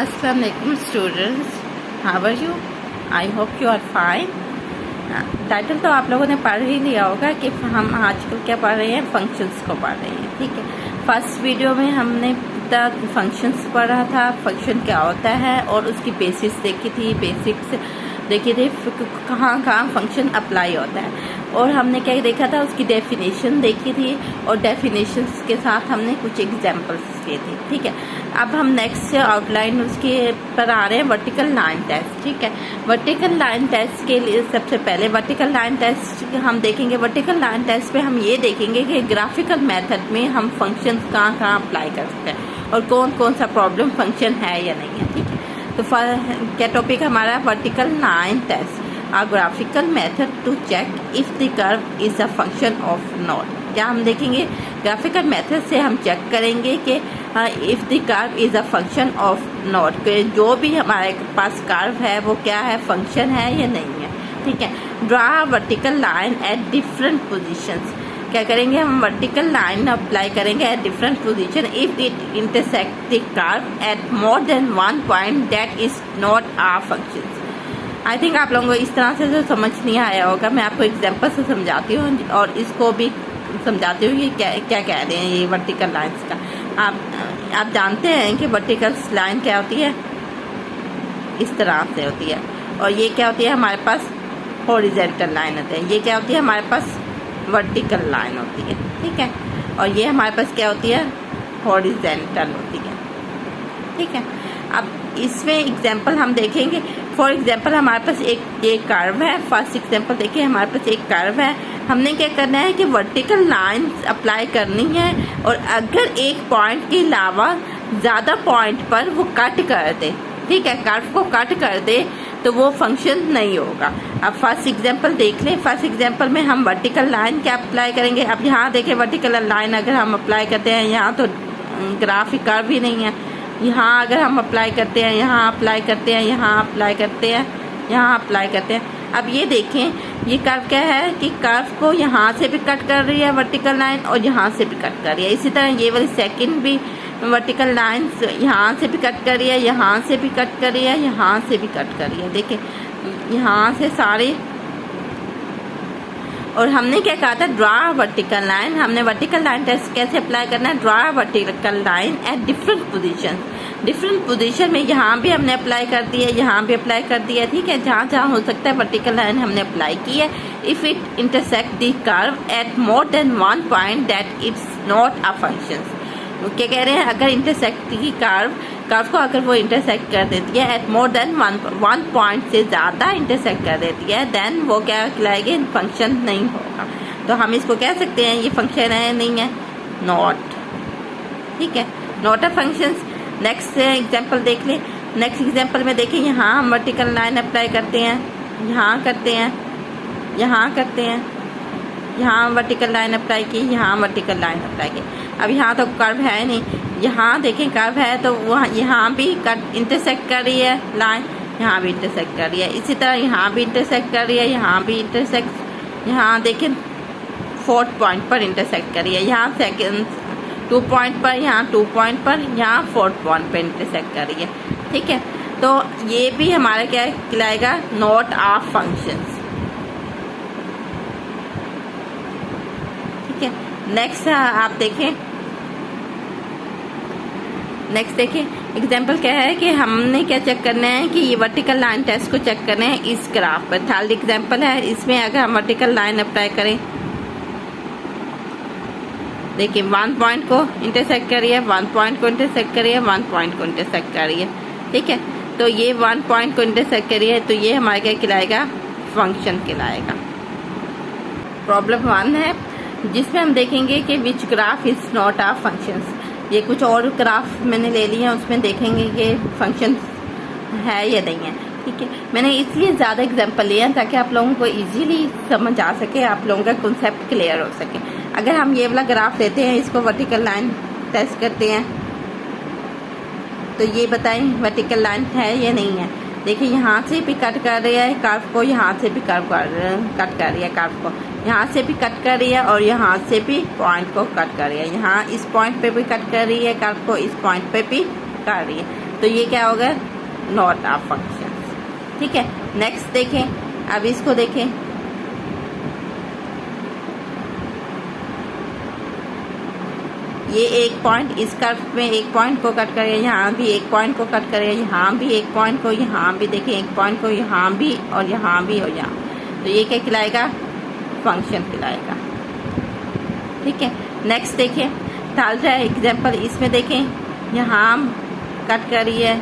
Assalamu alaikum students, how are you? I hope you are fine. Title तो आप लोगों ने पढ़ ही लिया होगा कि हम आजकल क्या पढ़ रहे हैं, फंक्शंस को पढ़ रहे हैं। ठीक है, फर्स्ट वीडियो में हमने फंक्शंस पढ़ा था, फंक्शन क्या होता है और उसकी बेसिस देखी थी, बेसिक्स देखी थी, कहाँ कहाँ फंक्शन अप्लाई होता है। और हमने क्या देखा था, उसकी डेफिनेशन देखी थी और डेफिनेशंस के साथ हमने कुछ एग्जांपल्स किए थे। ठीक है, अब हम नेक्स्ट आउटलाइन उसके पर आ रहे हैं, वर्टिकल लाइन टेस्ट। ठीक है, वर्टिकल लाइन टेस्ट के लिए सबसे पहले वर्टिकल लाइन टेस्ट हम देखेंगे। वर्टिकल लाइन टेस्ट पे हम ये देखेंगे कि ग्राफिकल मेथड में हम फंक्शंस कहाँ कहाँ अप्लाई कर सकते हैं और कौन कौन सा प्रॉब्लम फंक्शन है या नहीं है। ठीक है, तो क्या टॉपिक हमारा vertical line test, a graphical method to check if the curve is a function of node। क्या हम देखेंगे, ग्राफिकल मेथड से हम चेक करेंगे कि if the curve is a function of node, कि जो भी हमारे पास कर्व है वो क्या है, फंक्शन है या नहीं है। ठीक है, draw vertical line at different positions. क्या करेंगे हम, वर्टिकल लाइन अप्लाई करेंगे at different position if it intersect the curve at more than one point that is not a function. I think आप लोगों को इस तरह से जो समझ नहीं आया होगा, मैं आपको एग्जांपल से समझाती हूँ और इसको भी समझाती हूँ कि क्या क्या कह रहे हैं ये वर्टिकल लाइंस का। आप जानते हैं कि वर्टिकल लाइन क्या होती है, इस तरह से होती है, और ये क्या होती है हमारे पास, हॉरिजॉन्टल लाइन होती है। ये क्या होती है हमारे पास, वर्टिकल लाइन होती है। ठीक है, और ये हमारे पास क्या होती है, हॉरिजॉन्टल होती है। ठीक है, अब इसमें एग्जाम्पल हम देखेंगे। फॉर एग्जाम्पल हमारे पास एक कर्व है। फर्स्ट एग्जाम्पल देखिए, हमारे पास एक कर्व है, हमने क्या करना है कि वर्टिकल लाइन अप्लाई करनी है और अगर एक पॉइंट के अलावा ज़्यादा पॉइंट पर वो कट कर दे, ठीक है, कर्व को कट कर दे, तो वो फंक्शन नहीं होगा। अब फर्स्ट एग्जाम्पल देख लें। फर्स्ट एग्जाम्पल में हम वर्टिकल लाइन क्या अप्लाई करेंगे। अब यहाँ देखें, वर्टिकल लाइन अगर हम अप्लाई करते हैं, यहाँ तो ग्राफिक कर्व ही नहीं है, यहाँ अगर हम अप्लाई करते हैं, यहाँ अप्लाई करते हैं, यहाँ अप्लाई करते हैं, यहाँ अप्लाई करते हैं। अब ये देखें, ये कर्व क्या है कि कर्व को यहाँ से भी कट कर रही है वर्टिकल लाइन और यहाँ से भी कट कर रही है। इसी तरह ये वाली सेकंड भी वर्टिकल लाइन यहाँ से भी कट कर रही है, यहाँ से भी कट कर रही है, यहाँ से भी कट कर रही है। देखें, यहाँ से सारे। और हमने क्या कहा था, ड्रा वर्टिकल लाइन। हमने वर्टिकल लाइन टेस्ट कैसे अप्लाई करना है, draw vertical line at different position. Different position में यहाँ भी हमने अप्लाई कर दिया, यहाँ भी अप्लाई कर दिया। ठीक है, जहाँ जहाँ हो सकता है वर्टिकल लाइन हमने अप्लाई की है। If it intersect the curve at more than one point that it's not a function. क्या कह रहे हैं, अगर इंटरसेक्ट की कर्व को अगर वो इंटरसेक्ट कर देती है at more than one point से ज़्यादा इंटरसेक्ट कर देती है, देन वो क्या कहलाएगी, फंक्शन नहीं होगा। तो हम इसको कह सकते हैं ये फंक्शन है, नहीं है, नॉट। ठीक है, not a function. Next example देख लें। नेक्स्ट एग्जाम्पल में देखें, यहाँ हम वर्टिकल लाइन अप्लाई करते हैं, यहाँ करते हैं, यहाँ करते हैं, यहाँ वर्टिकल लाइन अप्लाई की, यहाँ वर्टिकल लाइन अप्लाई की। अब यहाँ तो कर्व है नहीं, यहाँ देखें कर्व है तो वहाँ यहाँ भी कट इंटरसेक्ट कर रही है लाइन, यहाँ भी इंटरसेक्ट कर रही है। इसी तरह यहाँ भी इंटरसेक्ट कर रही है, यहाँ भी इंटरसेक्ट, यहाँ देखें फोर्थ पॉइंट पर इंटरसेक्ट कर रही है, यहाँ सेकंड 2 पॉइंट पर, यहाँ 2 पॉइंट पर, यहाँ 4th पॉइंट पर इंटरसेक्ट कर रही है। ठीक है, तो ये भी हमारा क्या कहलाएगा, नॉट अ फंक्शन। ठीक है, नेक्स्ट आप देखें, नेक्स्ट देखें एग्जाम्पल क्या है कि हमने क्या चेक करना है कि ये वर्टिकल लाइन टेस्ट को चेक करना है इस ग्राफ पर। थर्ड एग्जाम्पल है, इसमें अगर हम वर्टिकल लाइन अप्लाई करें, देखिए 1 पॉइंट को इंटरसेक्ट कर रही है, 1 पॉइंट को इंटरसेक्ट कर रही है, 1 पॉइंट को इंटरसेक्ट कर रही है। ठीक है, तो ये 1 पॉइंट को इंटरसेक्ट कर रही है, तो ये हमारा क्या कहलाएगा, फंक्शन कहलाएगा। प्रॉब्लम 1 है, जिसमें हम देखेंगे कि which graph is not a function. ये कुछ और ग्राफ मैंने ले लिए हैं, उसमें देखेंगे कि फंक्शन है या नहीं है। ठीक है, मैंने इसलिए ज़्यादा एग्जांपल लिए हैं ताकि आप लोगों को इजीली समझ आ सके, आप लोगों का कॉन्सेप्ट क्लियर हो सके। अगर हम ये वाला ग्राफ लेते हैं, इसको वर्टिकल लाइन टेस्ट करते हैं, तो ये बताएं वर्टिकल लाइन है या नहीं है। देखिए, यहाँ से भी कट कर रही है कर्व को, यहाँ से भी कट कर रही है कर्व को, यहाँ से भी कट कर रही है और यहाँ से भी पॉइंट को कट कर रही है। यहाँ इस पॉइंट पे भी कट कर रही है कर्व को, इस पॉइंट पे भी कर रही है। तो ये क्या होगा, नॉट अ फंक्शन। ठीक है, नेक्स्ट देखें, अब इसको देखें, ये एक पॉइंट इस कर्व में एक पॉइंट को कट करेगा, यहाँ भी एक पॉइंट को कट करेगा, यहाँ भी एक पॉइंट को, यहाँ भी देखें एक पॉइंट को, यहाँ भी और यहाँ भी और यहाँ, तो ये क्या कहलाएगा, फंक्शन कहलाएगा। ठीक है, नेक्स्ट देखें, थर्ड एग्जाम्पल इसमें देखें, यहाँ कट करी है,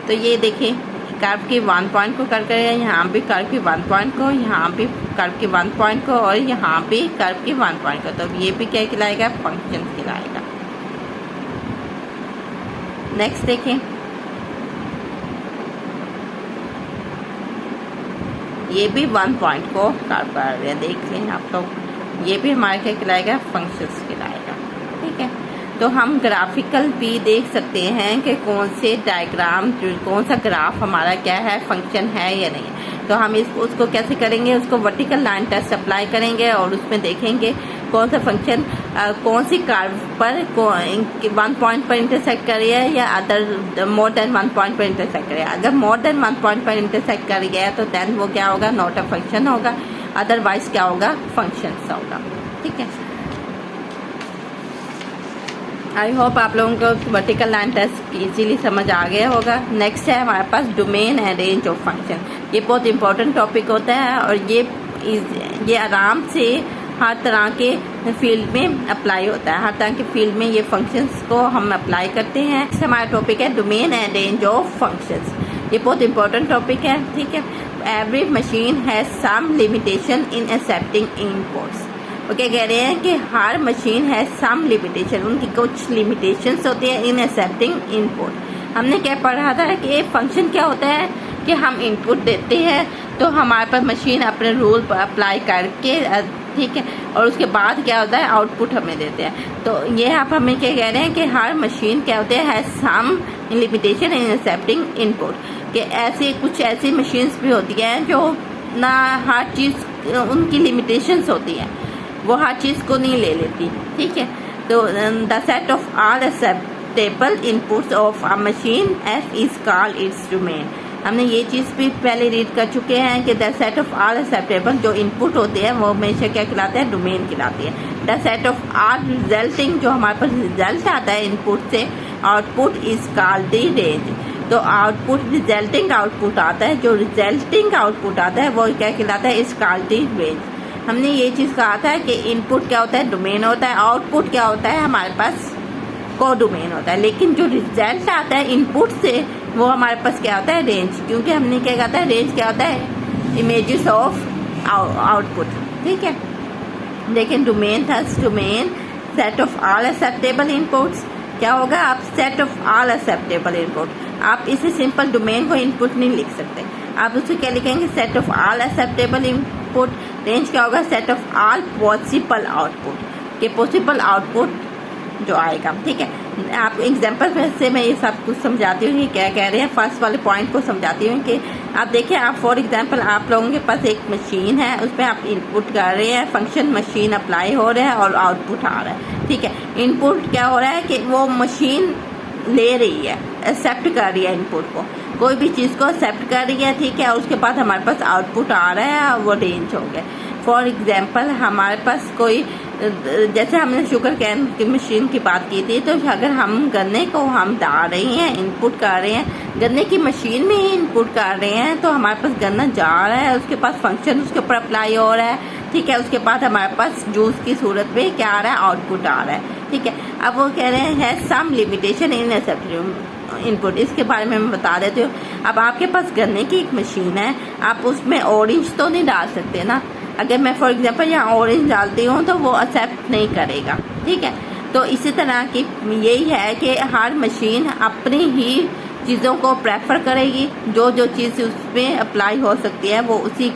तो ये देखें कर्व के 1 पॉइंट को कट करेगा, यहाँ भी कर्व के 1 पॉइंट को, यहाँ भी कर्व के 1 पॉइंट को और यहाँ भी कर्व के 1 पॉइंट को, तो ये भी क्या कहलाएगा, फंक्शन कहलाएगा। नेक्स्ट देखें, ये भी 1 पॉइंट को कर्व कर रहे हैं, देख लें आप लोग, ये भी हमारे क्या कहलाएगा, फंक्शंस कहलाएगा। ठीक है, तो हम ग्राफिकल भी देख सकते हैं कि कौन से डायग्राम, कौन सा ग्राफ हमारा क्या है, फंक्शन है या नहीं। तो हम उसको कैसे करेंगे, उसको वर्टिकल लाइन टेस्ट अप्लाई करेंगे और उसमें देखेंगे कौन सा फंक्शन कौन सी कर्व पर 1 पॉइंट पर इंटरसेक्ट कर रही है या अदर मोर देन 1 पॉइंट पर इंटरसेक्ट कर रही है। अगर मोर देन 1 पॉइंट पर इंटरसेक्ट कर गया तो देन वो क्या होगा, नॉट अ फंक्शन होगा, अदरवाइज क्या होगा, फंक्शन होगा। ठीक है, आई होप आप लोगों को वर्टिकल लाइन टेस्ट इजीली समझ आ गया होगा। नेक्स्ट है हमारे पास domain and range of function. ये बहुत इंपॉर्टेंट टॉपिक होता है और ये आराम से हर तरह के फील्ड में अप्लाई होता है, हर तरह के फील्ड में ये फंक्शंस को हम अप्लाई करते हैं। नेक्स्ट हमारा टॉपिक है domain and range of functions. ये बहुत इंपॉर्टेंट टॉपिक है। ठीक है, every machine has some limitation in accepting inputs. वो क्या कह रहे हैं कि हर मशीन है सम लिमिटेशन, उनकी कुछ लिमिटेशंस होती है इन एक्सेप्टिंग इनपुट। हमने क्या पढ़ा था कि एक फंक्शन क्या होता है कि हम इनपुट देते हैं तो हमारे पास मशीन अपने रूल पर अप्लाई करके, ठीक है, और उसके बाद क्या होता है, आउटपुट हमें देते हैं। तो ये आप हमें क्या कह रहे हैं कि हर मशीन क्या होते हैं, some limitation in accepting input, कि ऐसे कुछ ऐसी मशीन्स भी होती हैं जो ना हर चीज़ उनकी लिमिटेशंस होती हैं, वो हर चीज़ को नहीं ले लेती। ठीक है, तो the set of all acceptable inputs of a machine F is called its domain. हमने ये चीज़ भी पहले रीड कर चुके हैं कि the set of all acceptable जो इनपुट होते हैं वो हमेशा क्या कहलाते हैं, डोमेन कहलाती है। The set of all resulting, जो हमारे पास रिजल्ट आता है इनपुट से, output is called the range. तो आउटपुट रिजल्टिंग आउटपुट आता है, जो रिजल्टिंग आउटपुट आता है वो क्या कहलाता है, इज कॉल्ड द रेंज। हमने ये चीज़ कहा था कि इनपुट क्या होता है, डोमेन होता है, आउटपुट क्या होता है, हमारे पास को डोमेन होता है, लेकिन जो रिजल्ट आता है इनपुट से वो हमारे पास क्या होता है, रेंज। क्योंकि हमने क्या कहा था, रेंज क्या होता है, इमेजेस ऑफ आउटपुट। ठीक है, लेकिन डोमेन था, domain set of all acceptable inputs. क्या होगा, आप set of all acceptable input, आप इसे सिंपल डोमेन को इनपुट नहीं लिख सकते, आप उसको क्या लिखेंगे, set of all acceptable input. Range क्या होगा, set of all possible output, के पॉसिबल आउटपुट जो आएगा। ठीक है, आप एग्जाम्पल से मैं ये सब कुछ समझाती हूँ कि क्या कह रहे हैं। फर्स्ट वाले पॉइंट को समझाती हूँ कि आप देखिए, आप फॉर एग्जांपल आप लोगों के पास एक मशीन है, उसमें आप इनपुट कर रहे हैं, फंक्शन मशीन अप्लाई हो रहा है और आउटपुट आ रहा है। ठीक है, इनपुट क्या हो रहा है कि वो मशीन ले रही है, एक्सेप्ट कर रही है इनपुट को, कोई भी चीज़ को एक्सेप्ट कर रही है। ठीक है, उसके बाद हमारे पास आउटपुट आ रहा है और वो रेंज हो गया। फॉर एग्जांपल हमारे पास कोई, जैसे हमने शुगर कैन की मशीन की बात की थी, तो अगर हम गन्ने को हम डाल रहे हैं, इनपुट कर रहे हैं, गन्ने की मशीन में ही इनपुट कर रहे हैं, तो हमारे पास गन्ना जा रहा है, उसके पास फंक्शन उसके ऊपर अप्लाई हो रहा है। ठीक है, उसके बाद हमारे पास जूस की सूरत में क्या आ रहा है, आउटपुट आ रहा है। ठीक है, अब वो कह रहे हैं some limitation in accepting input. इसके बारे में मैं बता देती हूँ। अब आपके पास गन्ने की एक मशीन है, आप उसमें ऑरेंज तो नहीं डाल सकते ना। अगर मैं फॉर एग्जांपल यहाँ ऑरेंज डालती हूँ तो वो एक्सेप्ट नहीं करेगा। ठीक है, तो इसी तरह की यही है कि हर मशीन अपनी ही चीज़ों को प्रेफर करेगी, जो जो चीज़ उसमें अप्लाई हो सकती है वो उसी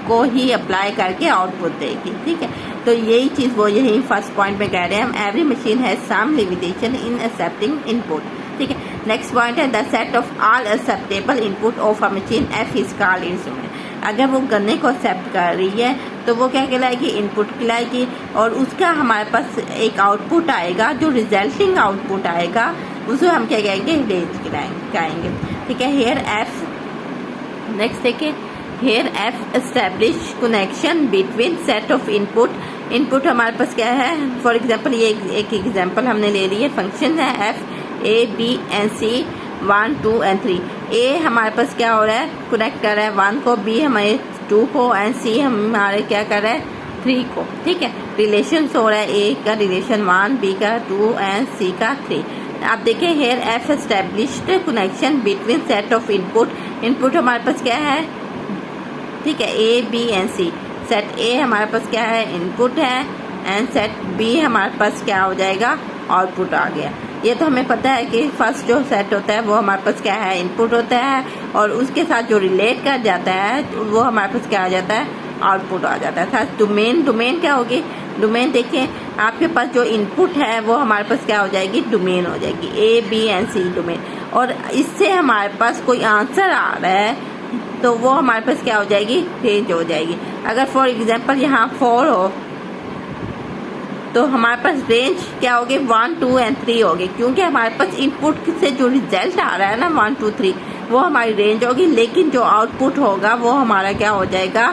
को ही अप्लाई करके आउटपुट देगी। ठीक है, तो यही चीज़ वो यही फर्स्ट पॉइंट में कह रहे हैं, हम every machine has some limitation in accepting input. ठीक है, नेक्स्ट पॉइंट है the set of all acceptable input of a machine F is called its domain. अगर वो गन्ने को एक्सेप्ट कर रही है तो वो क्या कहलाएगी, इनपुट कहलाएगी। और उसका हमारे पास एक आउटपुट आएगा, जो रिजल्टिंग आउटपुट आएगा उसे हम क्या कहेंगे, रेंज कहेंगे। ठीक है, हेयर एफ, नेक्स्ट देखिए, here F establish connection between set of input हमारे पास क्या है, फॉर एग्जांपल ये एक एग्जांपल हमने ले ली है, फंक्शन है F A B and C 1 2 and 3। A हमारे पास क्या हो रहा है, कनेक्ट कर रहा है 1 को, बी हमारे 2 को एंड सी हमारे क्या कर रहा है 3 को। ठीक है, रिलेशन हो रहा है ए का रिलेशन 1, बी का 2 एंड सी का 3। आप देखें, here F established connection between set of input हमारे पास क्या है, ठीक है, A B and C. Set A हमारे पास क्या है, इनपुट है, एंड सेट बी हमारे पास क्या हो जाएगा, आउटपुट आ गया। ये तो हमें पता है कि फर्स्ट जो सेट होता है वो हमारे पास क्या है, इनपुट होता है, और उसके साथ जो रिलेट कर जाता है वो हमारे पास क्या आ जाता है, आउटपुट आ जाता है। डोमेन क्या होगी, डोमेन देखिए आपके पास जो इनपुट है वो हमारे पास क्या हो जाएगी, डोमेन हो जाएगी, A B and C domain. और इससे हमारे पास कोई आंसर आ रहा है तो वो हमारे पास क्या हो जाएगी, रेंज हो जाएगी। अगर फॉर एग्जांपल यहाँ 4 हो तो हमारे पास रेंज क्या होगी, 1 2 एंड 3 होगी, क्योंकि हमारे पास इनपुट से जो रिजल्ट आ रहा है ना 1 2 3 वो हमारी रेंज होगी, लेकिन जो आउटपुट होगा वो हमारा क्या हो जाएगा,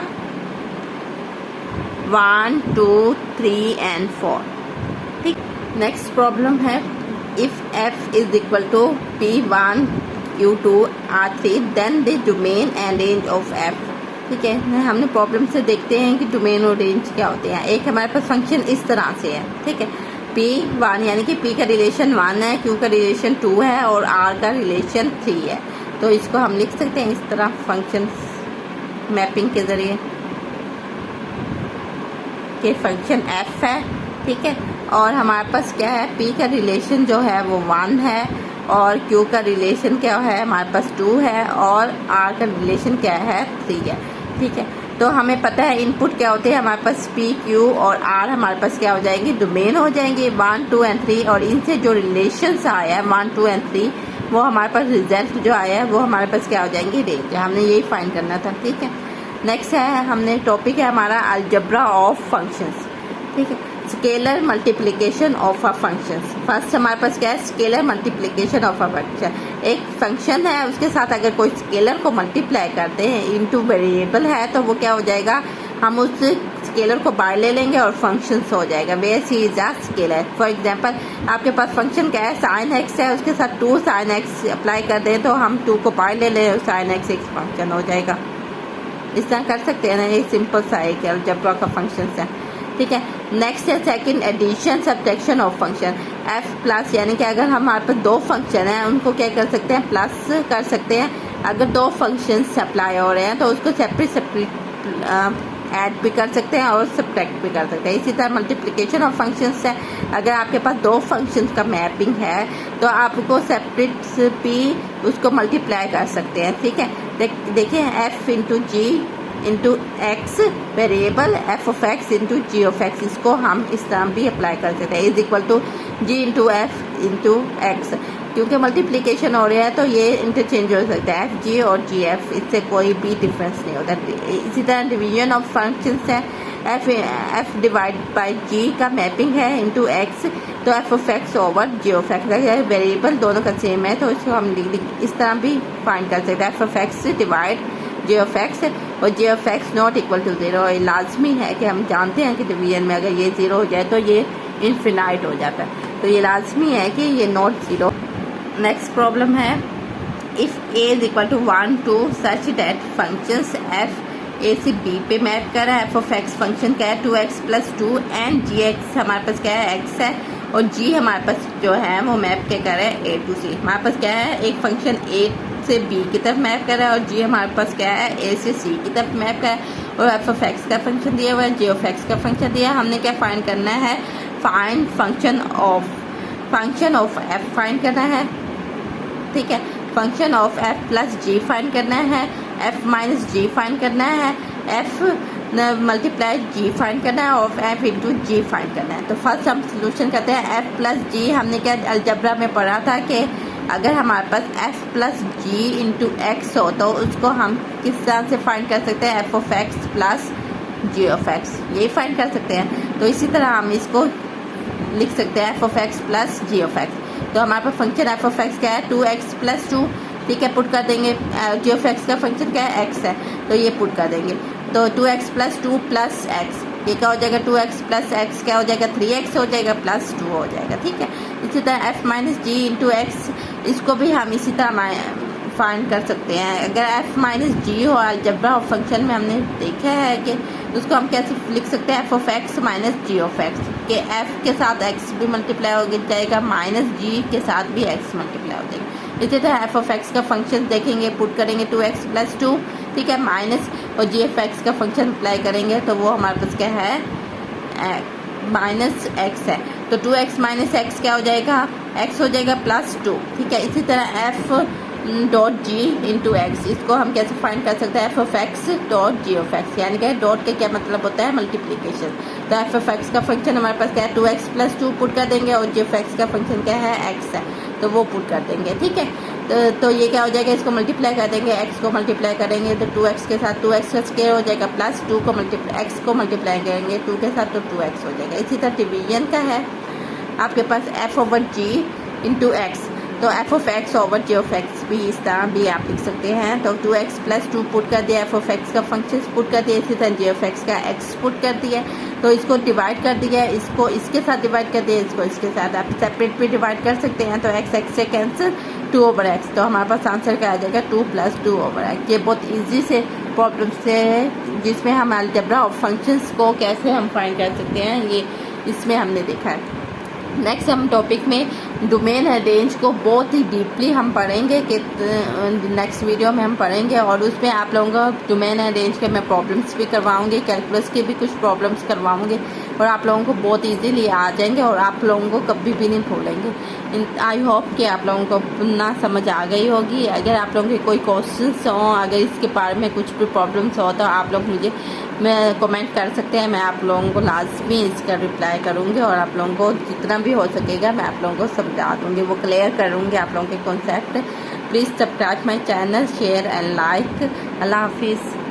1 2 3 एंड 4। ठीक, नेक्स्ट प्रॉब्लम है, if F is equal to P1 Q2 R3 then the domain and range of F. ठीक है, हमने प्रॉब्लम से देखते हैं कि डोमेन और रेंज क्या होते हैं। एक हमारे पास फंक्शन इस तरह से है, ठीक है, P1 यानी कि P का रिलेशन 1 है, Q का रिलेशन 2 है और R का रिलेशन 3 है। तो इसको हम लिख सकते हैं इस तरह फंक्शन मैपिंग के जरिए कि फंक्शन f है, ठीक है, और हमारे पास क्या है, P का रिलेशन जो है वो 1 है, और Q का रिलेशन क्या है, हमारे पास 2 है, और R का रिलेशन क्या है, 3 है। ठीक है, तो हमें पता है इनपुट क्या होते हैं, हमारे पास P Q और R हमारे पास क्या हो जाएंगे, डोमेन हो जाएंगे 1 2 एंड 3, और इनसे जो रिलेशंस आया है 1 2 एंड 3 वो हमारे पास रिजल्ट जो आया है वो हमारे पास क्या हो जाएंगे, रेंज। हमने यही फाइंड करना था। ठीक है, नेक्स्ट है, हमने टॉपिक है हमारा अलजेब्रा ऑफ फंक्शंस। ठीक है, scalar multiplication of a function. First हमारे पास क्या है, scalar multiplication of a function. एक फंक्शन है, उसके साथ अगर कोई स्केलर को मल्टीप्लाई करते हैं, इनटू वेरिएबल है, तो वो क्या हो जाएगा, हम उस स्केलर को बाहर ले लेंगे और फंक्शन हो जाएगा, where C is a scalar. For example आपके पास फंक्शन क्या है, sin x है, उसके साथ 2 sin x अप्लाई कर दें तो हम 2 को बाहर ले लें, sin x एक फंक्शन हो जाएगा। इस तरह कर सकते हैं ना, ये सिंपल सा एक अलजेब्रा का फंक्शन है। ठीक है, नेक्स्ट है second, addition subtraction of function. f plus यानी कि अगर हमारे पास 2 फंक्शन हैं उनको क्या कर सकते हैं, प्लस कर सकते हैं। अगर 2 फंक्शन अप्लाई हो रहे हैं तो उसको सेपरेट ऐड भी कर सकते हैं और सब्ट्रैक्ट भी कर सकते हैं। इसी तरह मल्टीप्लिकेशन ऑफ फंक्शंस है, अगर आपके पास 2 फंक्शंस का मैपिंग है तो आपको सेपरेट भी उसको मल्टीप्लाई कर सकते हैं। ठीक है, देखिए f into G into X variable f of x into G of x, इसको हम इस तरह भी अप्लाई कर सकते हैं, is equal to G into F into X. क्योंकि मल्टीप्लिकेशन हो रहा है तो ये इंटरचेंज हो सकता है, एफ जी और जी एफ, इससे कोई भी डिफरेंस नहीं होता। इसी तरह डिवीजन ऑफ फंक्शंस है, एफ डिवाइड बाई जी का मैपिंग है इंटू एक्स, तो F of x over ji of X, variable दोनों का सेम है तो इसको हम इस तरह भी फाइंड कर सकते हैं, F of x divide g of x और g of x not equal to 0। ये लाजमी है कि हम जानते हैं कि डिवीजन में अगर ये 0 हो जाए तो ये इनफिनाइट हो जाता है, तो ये लाजमी है कि ये नॉट 0। नेक्स्ट प्रॉब्लम है, if A is equal to 1 2 such that functions F A से बी पे मैप कर रहा है, एफ ऑफ एक्स फंक्शन क्या है 2x + 2 एंड जी एक्स हमारे पास क्या है, x है, और जी हमारे पास जो है वो मैप क्या कर रहा है a to c। हमारे पास क्या है, एक फंक्शन a से b की तरफ मैप कर रहा है और g हमारे पास क्या है, a से c की तरफ मैप कर रहा है, और f ऑफ x का फंक्शन दिया हुआ है, g ऑफ x का फंक्शन दिया है। हमने क्या फाइंड करना है, find function of f find करना है। ठीक है, function of f plus g find करना है, f माइनस g फाइंड करना है, f मल्टीप्लाई g फाइंड करना है और f इंटू g फाइंड करना है। तो फर्स्ट हम सोल्यूशन करते हैं, f प्लस g हमने क्या अलजेब्रा में पढ़ा था कि अगर हमारे पास f plus g into x हो तो उसको हम किस तरह से फाइंड कर सकते हैं, f of x plus G of X, ये फाइंड कर सकते हैं। तो इसी तरह हम इसको लिख सकते हैं F of X plus G of X. तो हमारे पास फंक्शन एफ ऑफ एक्स क्या है 2x प्लस 2, ठीक है, पुट कर देंगे। जी ऑफ एक्स का फंक्शन क्या है x है, तो ये पुट कर देंगे। तो 2x प्लस 2 प्लस एक्स, ये क्या हो जाएगा 2x प्लस एक्स क्या हो जाएगा 3x हो जाएगा प्लस 2 हो जाएगा, ठीक है। इसी तरह f माइनस जी इंटू एक्स, इसको भी हम इसी तरह फाइंड कर सकते हैं। अगर f माइनस जी हो अलजेब्रा ऑफ फंक्शन में हमने देखा है कि उसको हम कैसे लिख सकते हैं F of X minus G of X, के f के साथ x भी मल्टीप्लाई हो जाएगा माइनस जी के साथ भी x मल्टीप्लाई हो जाएगा। इसी तरह एफ ऑफ एक्स का फंक्शन देखेंगे, पुट करेंगे 2x प्लस 2, ठीक है, माइनस और जी एफ एक्स का फंक्शन अप्लाई करेंगे तो वो हमारे पास क्या है माइनस एक्स है। तो 2x माइनस एक्स क्या हो जाएगा x हो जाएगा प्लस 2, ठीक है। इसी तरह f dot G into x, इसको हम कैसे फाइंड कर सकते हैं F of x dot G of x, यानी कि डॉट के क्या मतलब होता है मल्टीप्लीकेशन। तो एफ ऑफ एक्स का फंक्शन हमारे पास क्या है 2x प्लस 2 पुट कर देंगे और जी ऑफ एक्स का फंक्शन क्या है x है, तो वो पुट कर देंगे, ठीक है। तो ये क्या हो जाएगा, इसको मल्टीप्लाई कर देंगे, x को मल्टीप्लाई करेंगे तो 2x के साथ 2x का स्क्वायर हो जाएगा प्लस 2 को x को मल्टीप्लाई करेंगे 2 के साथ तो 2x हो जाएगा। इसी तरह डिवीजन का है आपके पास f over g into x, तो F of x over ji of x भी इस तरह भी आप लिख सकते हैं। तो 2x प्लस 2 पुट कर दिया, एफ ऑफ एक्स का फंक्शन पुट कर दिया, इसी तरह जी ऑफ एक्स का x पुट कर दिया। तो इसको डिवाइड कर दिया, इसको इसके साथ डिवाइड कर दिया, इसको इसके साथ आप सेपरेट भी डिवाइड कर सकते हैं। तो x से कैंसिल 2 ओवर एक्स, तो हमारे पास आंसर क्या आ जाएगा 2 प्लस 2 ओवर एक्स। ये बहुत ईजी से प्रॉब्लम से है जिसमें हम अलजेब्रा ऑफ फंक्शंस को कैसे हम फाइंड कर सकते हैं, ये इसमें हमने देखा है। नेक्स्ट हम टॉपिक में डोमेन है रेंज को बहुत ही डीपली हम पढ़ेंगे कि नेक्स्ट वीडियो में हम पढ़ेंगे, और उसमें आप लोगों को डोमेन है रेंज के मैं प्रॉब्लम्स भी करवाऊंगी, कैलकुलस के भी कुछ प्रॉब्लम्स करवाऊंगी और आप लोगों को बहुत इजीली आ जाएंगे और आप लोगों को कभी भी नहीं भूलेंगे। आई होप कि आप लोगों को ना समझ आ गई होगी। अगर आप लोगों के कोई क्वेश्चंस हो, अगर इसके बारे में कुछ भी प्रॉब्लम्स हो तो आप लोग मुझे कमेंट कर सकते हैं, मैं आप लोगों को लाजमी इसका रिप्लाई करूँगी और आप लोगों को जितना भी हो सकेगा मैं आप लोगों को समझा दूँगी, वो क्लियर करूँगी आप लोगों के concept. Please subscribe my channel, share and like. अल्लाह हाफिज़।